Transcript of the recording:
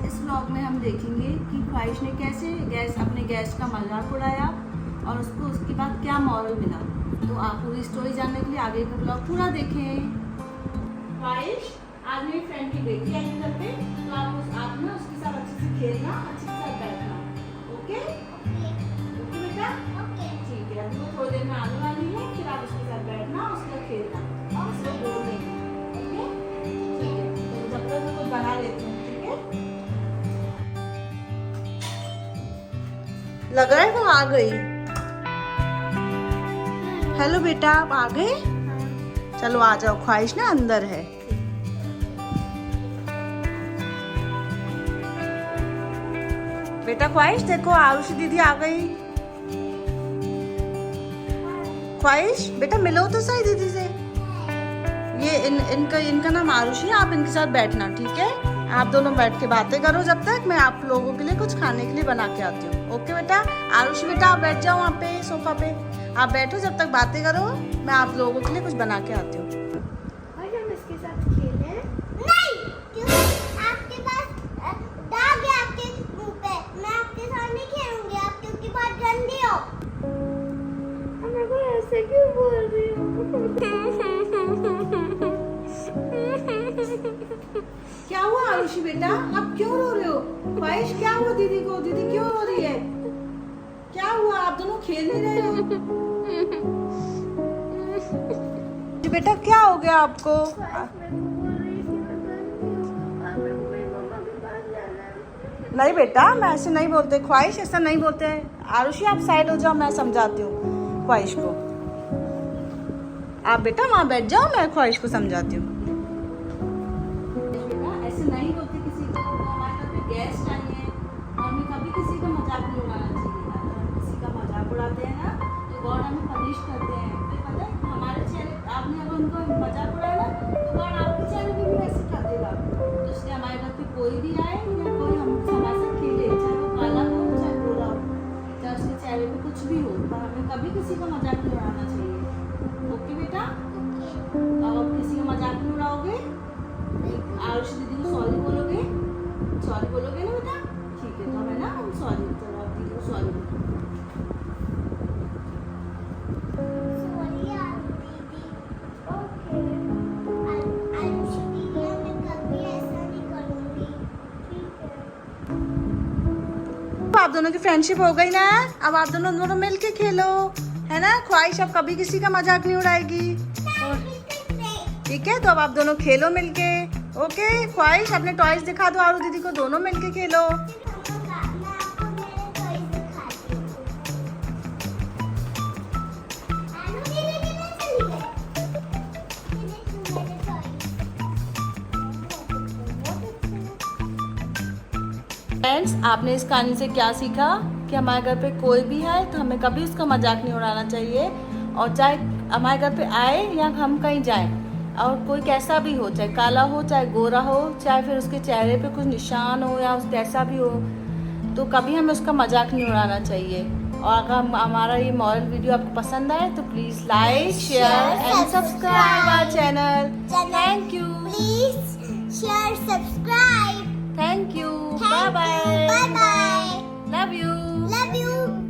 इस व्लॉग में हम देखेंगे कि ख्वाहिश ने कैसे अपने गैस का मजाक उड़ाया और उसको उसके बाद क्या मॉरल मिला। तो आप पूरी स्टोरी जानने के लिए आगे का व्लॉग पूरा देखें। ख्वाहिश, आज मेरी फ्रेंड की बेटी आई घर पे, तो आप ना उसके साथ अच्छे से खेलना, अच्छे से साथ बैठना। ओके ओके बेटा, ठीक है। अभी वो थोड़ी देर में आने वाली है, फिर आप उसके साथ बैठना, उसके साथ खेलना और उसको बोल देंगे। ओके ठीक है, तो जब तक मैं कुछ बना लेती हूँ। ठीक है, लग रहा है वो आ गई। हेलो बेटा, आप आ गए? चलो आ जाओ, ख्वाहिश ना अंदर है। बेटा ख्वाहिश देखो, आरुषि दीदी आ गई। ख्वाहिश बेटा मिलो तो सही दीदी से। ये इनका नाम आरुषि है, आप इनके साथ बैठना। ठीक है, आप दोनों बैठ के बातें करो जब तक मैं आप लोगों के लिए कुछ खाने के लिए बना के आती हूँ। ओके बेटा, आरुषि बेटा आप बैठ जाओ वहाँ पे सोफा पे, आप बैठो जब तक बातें करो, मैं आप लोगों के लिए कुछ बना के आती हूँ। हम इसके साथ खेलें? नहीं, क्यों? आपके पास दाग है आपके मुंह पे, मैं आपके साथ नहीं खेलूंगी, आप क्योंकि बहुत गंदी हो। मेरे को ऐसे क्यों बोल रही हो? क्या हुआ आरुषि बेटा, आप क्यों रो रहे हो? ख्वाहिश क्या हुआ दीदी को? दीदी क्यों रो रही है? क्या हुआ, आप दोनों खेल नहीं रहे हो? बेटा क्या हो गया आपको? नहीं बेटा, मैं ऐसे नहीं बोलते। ख्वाहिश ऐसा नहीं बोलते हैं। आरुषि आप साइड हो जाओ, मैं समझाती हूँ ख्वाहिश को। आप बेटा वहाँ बैठ जाओ, मैं ख्वाहिश को समझाती हूँ। ऐसे नहीं बोलते किसी को। हमारे घर पे गेस्ट आई हैं और हमें कभी किसी का मजाक नहीं उड़ाना चाहिए। अगर हम किसी का मजाक उड़ाते हैं ना तो गॉड हमें पनिश करते हैं। फिर पता है हमारे चेहरे, आपने अगर उनको मजाक उड़ाया ना तो गॉड आपके चेहरे पे भी वैसे कर देगा। तो इसलिए हमारे घर पे कोई भी आए या कोई हमारे साथ खेले, चाहे वो काला हो चाहे गोरा हो, चाहे उसके चेहरे पे कुछ भी हो, पर हमें कभी किसी का मजाक नहीं उड़ाना चाहिए। ओके बेटा, अब आप किसी का मजाक नहीं उड़ाओगे, आरुषि दीदी को सॉरी बोलोगे ना बेटा? ठीक है, तो हमें ना हम सॉरी, चलो आप दीदी को सॉरी बोलो। आप दोनों की फ्रेंडशिप हो गई ना, अब आप दोनों मिल के खेलो, है ना? ख्वाहिश अब कभी किसी का मजाक नहीं उड़ाएगी। ठीक है, तो अब आप दोनों खेलो मिलके। ओके ख्वाहिश, अपने टॉयज दिखा दो आरू दीदी को, दोनों मिलके खेलो। फ्रेंड्स, आपने इस कहानी से क्या सीखा कि हमारे घर पे कोई भी है तो हमें कभी उसका मजाक नहीं उड़ाना चाहिए। और चाहे हमारे घर पे आए या हम कहीं जाएं, और कोई कैसा भी हो, चाहे काला हो चाहे गोरा हो, चाहे फिर उसके चेहरे पे कुछ निशान हो या उस कैसा भी हो, तो कभी हमें उसका मजाक नहीं उड़ाना चाहिए। और अगर हमारा ये मॉरल वीडियो आपको पसंद आए तो please like, share and subscribe our channel. Thank you. Please share, subscribe. Thank you. Bye bye. Bye bye. Love you. Love you.